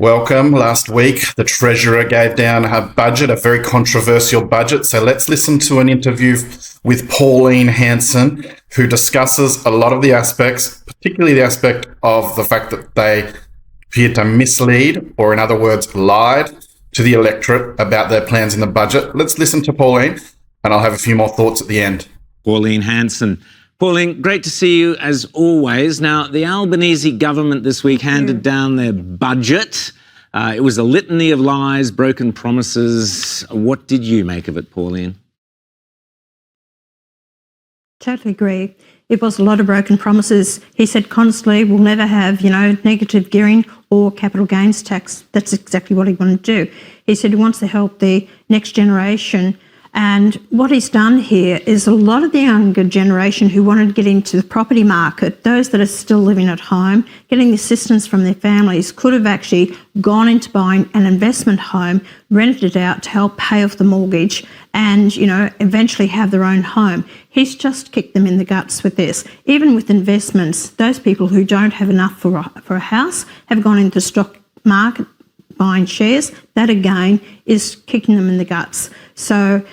Welcome. Last week, the Treasurer gave down her budget, a very controversial budget. So let's listen to an interview with Pauline Hanson, who discusses a lot of the aspects, particularly the aspect of the fact that they appeared to mislead, or in other words, lied to the electorate about their plans in the budget. Let's listen to Pauline, and I'll have a few more thoughts at the end. Pauline Hanson. Pauline, great to see you as always. Now, the Albanese government this week handed down their budget. It was a litany of lies, broken promises. What did you make of it, Pauline? Totally agree. It was a lot of broken promises. He said constantly we'll never have, negative gearing or capital gains tax. That's exactly what he wanted to do. He said he wants to help the next generation. And what he's done here is a lot of the younger generation who wanted to get into the property market, those that are still living at home, getting assistance from their families, could have actually gone into buying an investment home, rented it out to help pay off the mortgage and, eventually have their own home. He's just kicked them in the guts with this. Even with investments, those people who don't have enough for a house have gone into the stock market buying shares. That again is kicking them in the guts. So,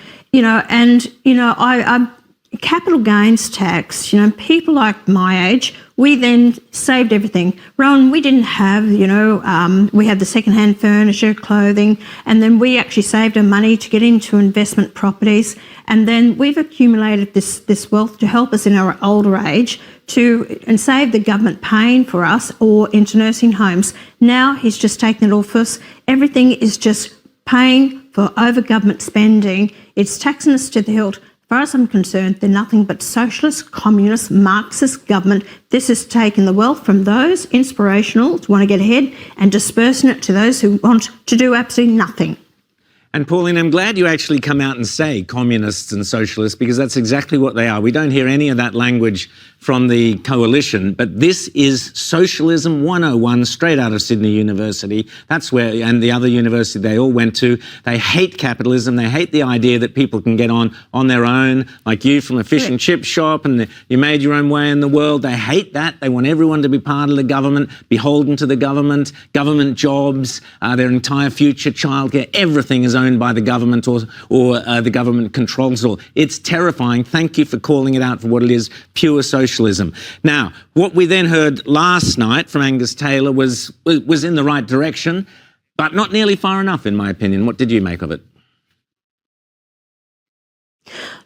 capital gains tax, people like my age, we then saved everything. Rowan, we didn't have, we had the second-hand furniture, clothing, and then we actually saved our money to get into investment properties. And then we've accumulated this wealth to help us in our older age and save the government paying for us or into nursing homes. Now he's just taken it off us. Everything is just paying for over government spending. It's taxing us to the hilt. As far as I'm concerned, they're nothing but socialist, communist, Marxist government. This is taking the wealth from those inspirational to want to get ahead and dispersing it to those who want to do absolutely nothing. And Pauline, I'm glad you actually come out and say communists and socialists, because that's exactly what they are. We don't hear any of that language from the coalition, but this is Socialism 101 straight out of Sydney University. That's where, and the other university they all went to. They hate capitalism. They hate the idea that people can get on their own, like you from a fish and chip shop, and you made your own way in the world. They hate that. They want everyone to be part of the government, beholden to the government jobs, their entire future, childcare, everything is owned by the government or the government controls it all. It's terrifying. Thank you for calling it out for what it is, pure socialism. Now, what we then heard last night from Angus Taylor was in the right direction, but not nearly far enough, in my opinion. What did you make of it?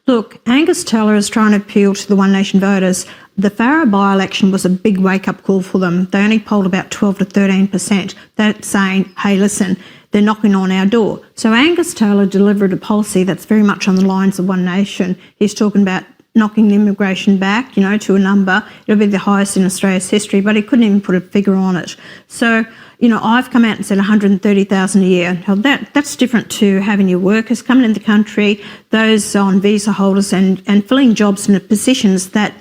Look, Angus Taylor is trying to appeal to the One Nation voters. The Farrer by-election was a big wake-up call for them. They only polled about 12 to 13%. That's saying, hey, listen, they're knocking on our door. So Angus Taylor delivered a policy that's very much on the lines of One Nation. He's talking about knocking the immigration back, to a number. It'll be the highest in Australia's history, but he couldn't even put a figure on it. So, I've come out and said 130,000 a year. Now that's different to having your workers coming in the country, those on visa holders and filling jobs in the positions that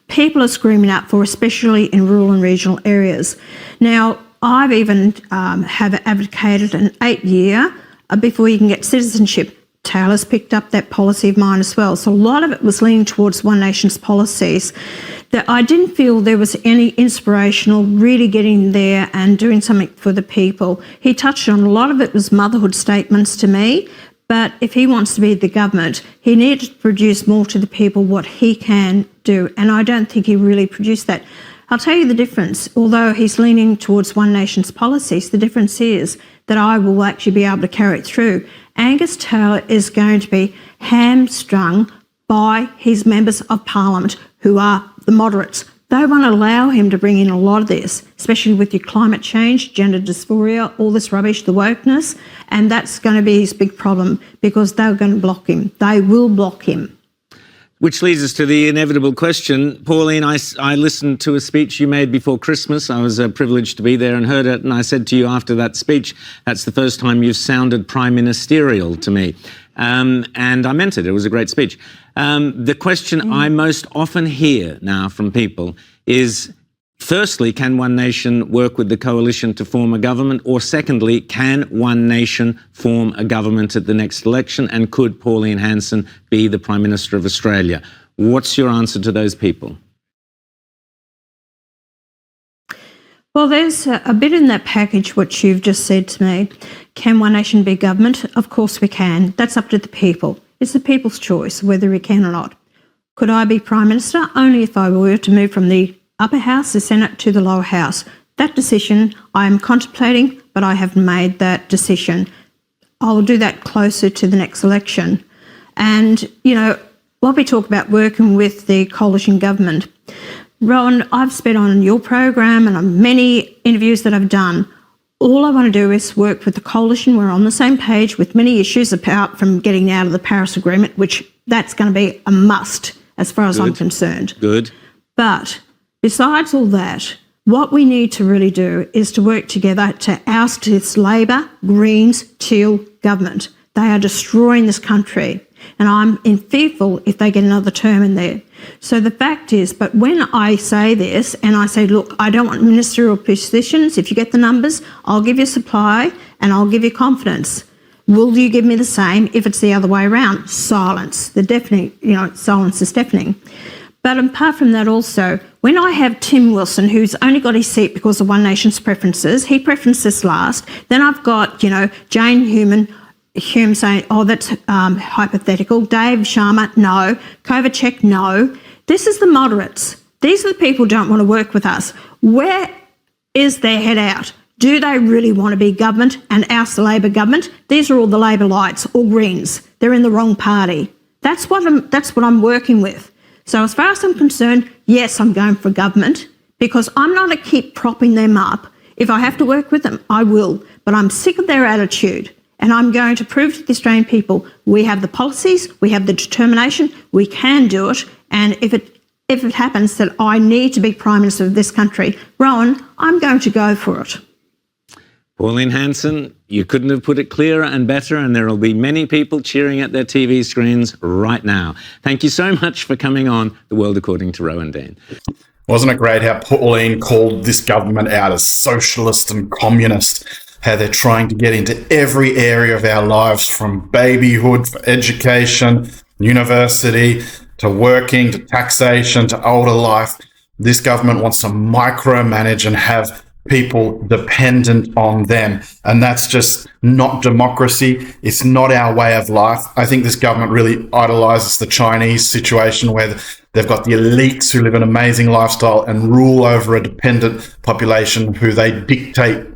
people are screaming out for, especially in rural and regional areas. Now, I've even have advocated an 8-year before you can get citizenship. Taylor's picked up that policy of mine as well. So a lot of it was leaning towards One Nation's policies that I didn't feel there was any inspirational really getting there and doing something for the people. He touched on a lot of it was motherhood statements to me, but if he wants to be the government, he needed to produce more to the people what he can do. And I don't think he really produced that. I'll tell you the difference. Although he's leaning towards One Nation's policies, the difference is that I will actually be able to carry it through. Angus Taylor is going to be hamstrung by his members of parliament who are the moderates. They won't allow him to bring in a lot of this, especially with your climate change, gender dysphoria, all this rubbish, the wokeness, and that's going to be his big problem because they're going to block him. They will block him. Which leads us to the inevitable question. Pauline, I listened to a speech you made before Christmas. I was privileged to be there and heard it, and I said to you after that speech, that's the first time you've sounded prime ministerial to me. And I meant it. It was a great speech. The question I most often hear now from people is, firstly, can One Nation work with the coalition to form a government? Or secondly, can One Nation form a government at the next election? And could Pauline Hanson be the Prime Minister of Australia? What's your answer to those people? Well, there's a bit in that package which you've just said to me. Can One Nation be government? Of course we can. That's up to the people. It's the people's choice whether we can or not. Could I be Prime Minister? Only if I were to move from the upper house, the Senate, to the lower house. That decision I am contemplating, but I haven't made that decision. I'll do that closer to the next election. And, what we talk about working with the coalition government, Rowan, I've spent on your program and on many interviews that I've done. All I want to do is work with the coalition. We're on the same page with many issues apart from getting out of the Paris Agreement, which that's going to be a must as far as I'm concerned. Good. But besides all that, what we need to really do is to work together to oust this Labor, Greens, Teal government. They are destroying this country. And I'm fearful if they get another term in there. So the fact is, but when I say this and I say, look, I don't want ministerial positions. If you get the numbers, I'll give you supply and I'll give you confidence. Will you give me the same if it's the other way around? Silence. The deafening, silence is deafening. But apart from that also, when I have Tim Wilson, who's only got his seat because of One Nation's preferences, he preferenced this last. Then I've got, Jane Hume saying, oh, that's hypothetical. Dave Sharma, no. Kovacek, no. This is the moderates. These are the people who don't want to work with us. Where is their head out? Do they really want to be government and oust the Labor government? These are all the Labor lights or Greens. They're in the wrong party. That's what I'm working with. So as far as I'm concerned, yes, I'm going for government because I'm not going to keep propping them up. If I have to work with them, I will. But I'm sick of their attitude. And I'm going to prove to the Australian people we have the policies, we have the determination, we can do it. And if it happens that I need to be Prime Minister of this country, Rowan, I'm going to go for it. Pauline Hanson, you couldn't have put it clearer and better, and there will be many people cheering at their TV screens right now. Thank you so much for coming on The World According to Rowan Dean. Wasn't it great how Pauline called this government out as socialist and communist? How they're trying to get into every area of our lives, from babyhood, for education, university, to working, to taxation, to older life. This government wants to micromanage and have people dependent on them. And that's just not democracy. It's not our way of life. I think this government really idolizes the Chinese situation where they've got the elites who live an amazing lifestyle and rule over a dependent population who they dictate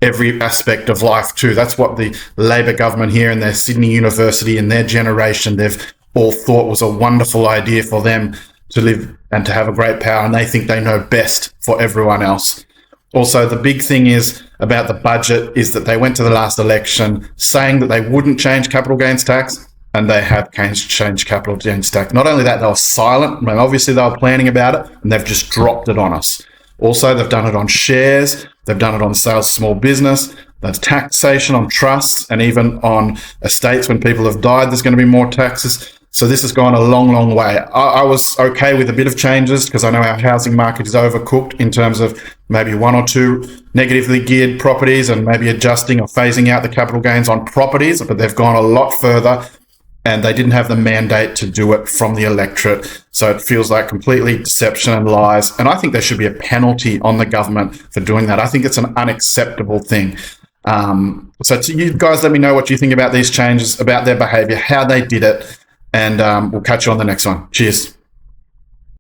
every aspect of life to. That's what the Labor government here in their Sydney University in their generation, they've all thought was a wonderful idea for them to live and to have a great power, and they think they know best for everyone else. Also, the big thing is about the budget is that they went to the last election saying that they wouldn't change capital gains tax, and they have changed capital gains tax. Not only that, they were silent. I mean, obviously they were planning about it, and they've just dropped it on us. Also, they've done it on shares, they've done it on sales to small business, there's taxation on trusts, and even on estates when people have died, there's going to be more taxes. So this has gone a long, long way. I was okay with a bit of changes because I know our housing market is overcooked in terms of maybe one or two negatively geared properties and maybe adjusting or phasing out the capital gains on properties, but they've gone a lot further. And they didn't have the mandate to do it from the electorate. So it feels like completely deception and lies. And I think there should be a penalty on the government for doing that. I think it's an unacceptable thing. So you guys let me know what you think about these changes, about their behaviour, how they did it. And we'll catch you on the next one. Cheers.